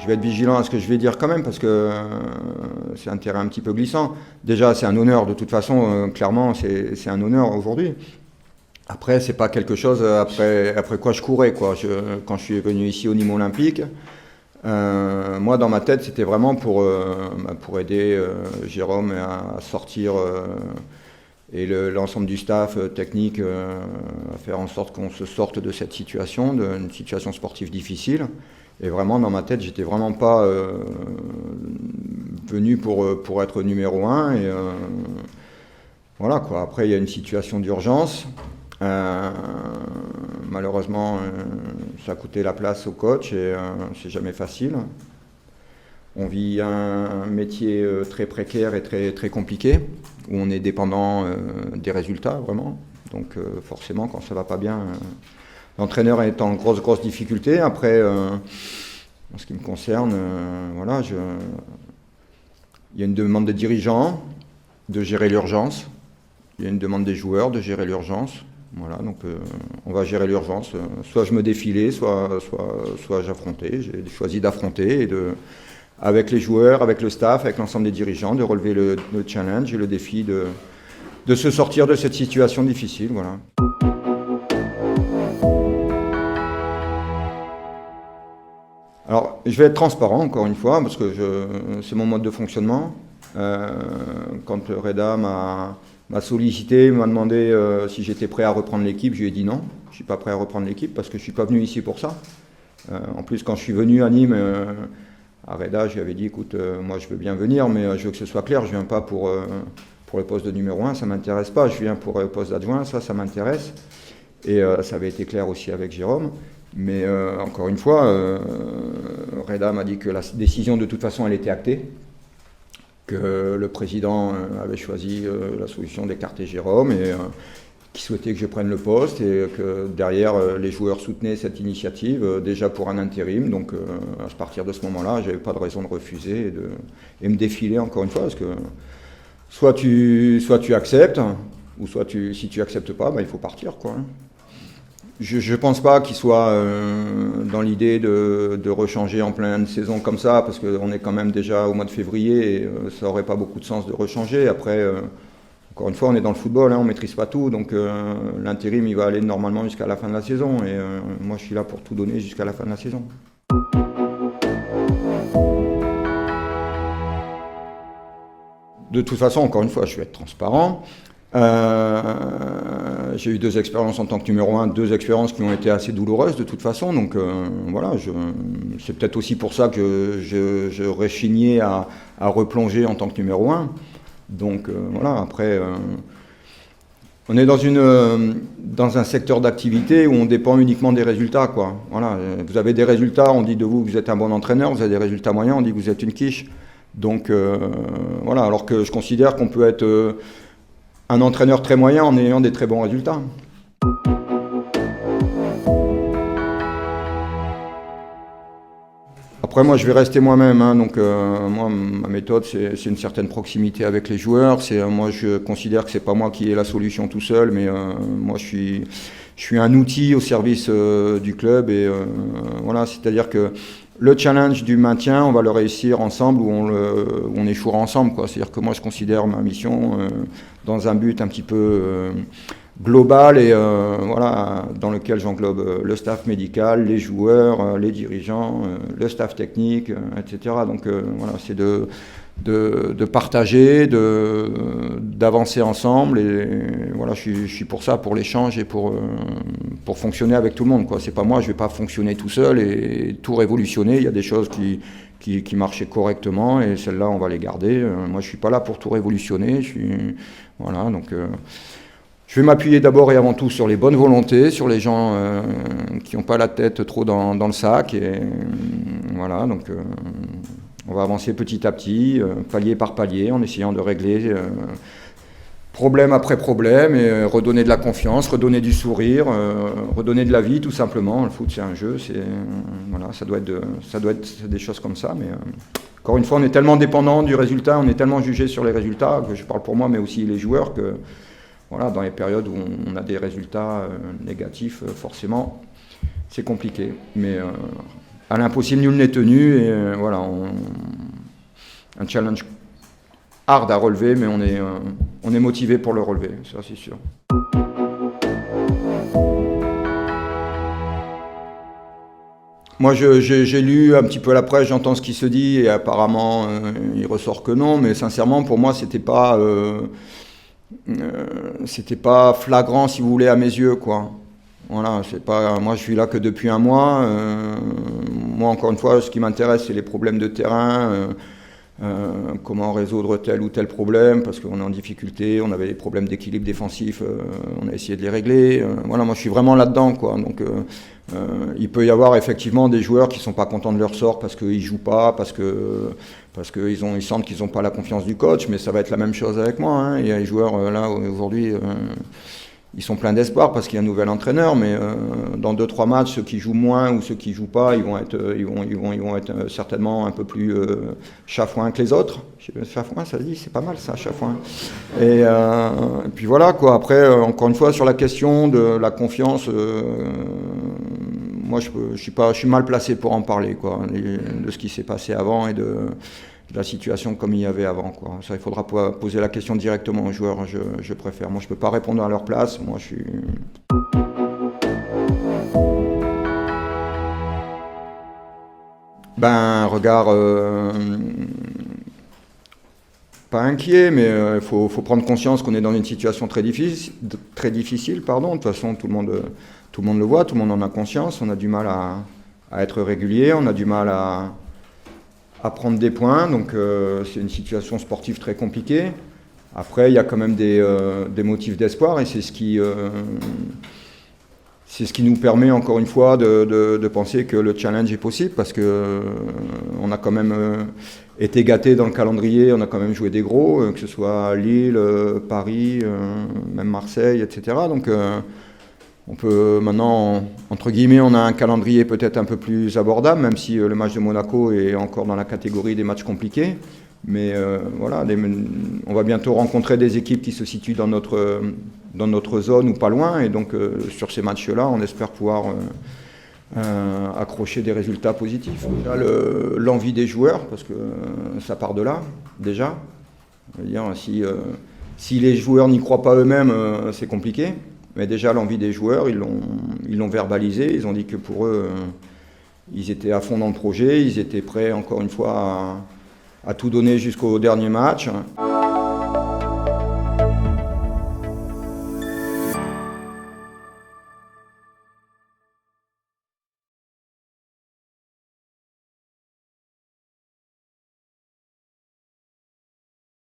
vais être vigilant à ce que je vais dire quand même, parce que c'est un terrain un petit peu glissant. Déjà, c'est un honneur, de toute façon, clairement, c'est un honneur aujourd'hui. Après, c'est pas quelque chose après quoi je courais, quoi. Quand je suis venu ici au Nîmes Olympique, moi, dans ma tête, c'était vraiment pour aider Jérôme à sortir et l'ensemble du staff technique à faire en sorte qu'on se sorte de cette situation, d'une situation sportive difficile. Et vraiment, dans ma tête, j'étais vraiment pas venu pour être numéro un. Et voilà, quoi. Après, il y a une situation d'urgence. Malheureusement, ça a coûté la place au coach et c'est jamais facile. On vit un métier très précaire et très, très compliqué, où on est dépendant des résultats, vraiment. Donc forcément, quand ça va pas bien, l'entraîneur est en grosse difficulté. Après, en ce qui me concerne, voilà, il y a une demande des dirigeants de gérer l'urgence. Il y a une demande des joueurs de gérer l'urgence. Voilà, donc on va gérer l'urgence. Soit je me défilais, soit j'affrontais. J'ai choisi d'affronter et avec les joueurs, avec le staff, avec l'ensemble des dirigeants, de relever le challenge et le défi de se sortir de cette situation difficile. Voilà. Alors, je vais être transparent, encore une fois, parce que c'est mon mode de fonctionnement. Quand Reda m'a sollicité, m'a demandé si j'étais prêt à reprendre l'équipe, je lui ai dit non, je ne suis pas prêt à reprendre l'équipe parce que je ne suis pas venu ici pour ça. En plus, quand je suis venu à Nîmes, à Reda, je lui avais dit, écoute, moi je veux bien venir, mais je veux que ce soit clair, je ne viens pas pour le poste de numéro 1, ça ne m'intéresse pas, je viens pour le poste d'adjoint, ça m'intéresse. Et ça avait été clair aussi avec Jérôme. Mais encore une fois, Reda m'a dit que la décision de toute façon elle était actée, que le président avait choisi la solution d'écarter Jérôme et qui souhaitait que je prenne le poste et que derrière les joueurs soutenaient cette initiative déjà pour un intérim. Donc à partir de ce moment-là, j'avais pas de raison de refuser et me défiler encore une fois parce que soit tu acceptes ou si tu acceptes pas, il faut partir quoi. Je ne pense pas qu'il soit dans l'idée de rechanger en pleine saison comme ça, parce qu'on est quand même déjà au mois de février et ça n'aurait pas beaucoup de sens de rechanger. Après, encore une fois, on est dans le football, on ne maîtrise pas tout, donc l'intérim il va aller normalement jusqu'à la fin de la saison et moi je suis là pour tout donner jusqu'à la fin de la saison. De toute façon, encore une fois, je vais être transparent. J'ai eu 2 expériences en tant que numéro 1, 2 expériences qui ont été assez douloureuses de toute façon, donc voilà, c'est peut-être aussi pour ça que je réchignais à replonger en tant que numéro 1. Donc voilà, après, on est dans un secteur d'activité où on dépend uniquement des résultats, quoi. Voilà, vous avez des résultats, on dit de vous que vous êtes un bon entraîneur, vous avez des résultats moyens, on dit que vous êtes une quiche. Donc voilà, alors que je considère qu'on peut être un entraîneur très moyen en ayant des très bons résultats. Après, moi, je vais rester moi-même. Donc, moi, ma méthode, c'est une certaine proximité avec les joueurs. Moi, je considère que c'est pas moi qui ai la solution tout seul, mais moi, je suis un outil au service du club. Et voilà, c'est-à-dire que le challenge du maintien, on va le réussir ensemble ou on échouera ensemble, quoi. C'est-à-dire que moi, je considère ma mission dans un but un petit peu global et voilà, dans lequel j'englobe le staff médical, les joueurs, les dirigeants, le staff technique, etc. Donc voilà, c'est de partager, d'avancer ensemble et voilà, je suis pour ça, pour l'échange et pour fonctionner avec tout le monde, quoi. C'est pas moi, je vais pas fonctionner tout seul et tout révolutionner. Il y a des choses qui marchaient correctement et celles-là on va les garder. Moi je suis pas là pour tout révolutionner. Voilà, donc je vais m'appuyer d'abord et avant tout sur les bonnes volontés, sur les gens qui n'ont pas la tête trop dans le sac et voilà, donc on va avancer petit à petit, palier par palier, en essayant de régler problème après problème et redonner de la confiance, redonner du sourire, redonner de la vie tout simplement. Le foot c'est un jeu, voilà, ça doit être des choses comme ça, mais encore une fois on est tellement dépendant du résultat, on est tellement jugé sur les résultats, que je parle pour moi mais aussi les joueurs, que voilà, dans les périodes où on a des résultats négatifs, forcément c'est compliqué, mais à l'impossible, nul n'est tenu. Et voilà, un challenge hard à relever, mais on est motivé pour le relever, ça c'est sûr. Moi, j'ai lu un petit peu la presse, j'entends ce qui se dit, et apparemment, il ressort que non, mais sincèrement, pour moi, c'était pas flagrant, si vous voulez, à mes yeux, quoi. Voilà, c'est pas, moi, je suis là que depuis un mois. Moi, encore une fois, ce qui m'intéresse, c'est les problèmes de terrain, comment résoudre tel ou tel problème, parce qu'on est en difficulté, on avait des problèmes d'équilibre défensif, on a essayé de les régler. Voilà, moi, je suis vraiment là-dedans, quoi. Donc, il peut y avoir effectivement des joueurs qui sont pas contents de leur sort parce qu'ils jouent pas, parce qu'ils sentent qu'ils n'ont pas la confiance du coach, mais ça va être la même chose avec moi, hein. Il y a des joueurs là aujourd'hui, ils sont pleins d'espoir parce qu'il y a un nouvel entraîneur, mais dans 2-3 matchs, ceux qui jouent moins ou ceux qui jouent pas, ils vont être certainement un peu plus chafouins que les autres. Chafouin, ça se dit, c'est pas mal ça, chafouin. Et puis voilà, quoi. Après, encore une fois, sur la question de la confiance, moi, je suis mal placé pour en parler, quoi, de ce qui s'est passé avant et de la situation comme il y avait avant, quoi. Ça, il faudra poser la question directement aux joueurs, je préfère. Moi, je peux pas répondre à leur place. Moi, je suis... Ben, un regard pas inquiet, mais il faut prendre conscience qu'on est dans une situation très difficile, pardon. De toute façon, tout le monde le voit, tout le monde en a conscience. On a du mal à être régulier, on a du mal à prendre des points, donc c'est une situation sportive très compliquée. Après, il y a quand même des motifs d'espoir, et c'est ce qui nous permet encore une fois de penser que le challenge est possible, parce que on a quand même été gâtés dans le calendrier, on a quand même joué des gros, que ce soit Lille, Paris, même Marseille, etc. Donc on peut maintenant, entre guillemets, on a un calendrier peut-être un peu plus abordable, même si le match de Monaco est encore dans la catégorie des matchs compliqués. Mais voilà, on va bientôt rencontrer des équipes qui se situent dans notre zone ou pas loin. Et donc sur ces matchs-là, on espère pouvoir accrocher des résultats positifs. L'envie des joueurs, parce que ça part de là, déjà. Je veux dire, si les joueurs n'y croient pas eux-mêmes, c'est compliqué. Mais déjà, l'envie des joueurs, ils l'ont verbalisé. Ils ont dit que pour eux, ils étaient à fond dans le projet. Ils étaient prêts, encore une fois, à tout donner jusqu'au dernier match.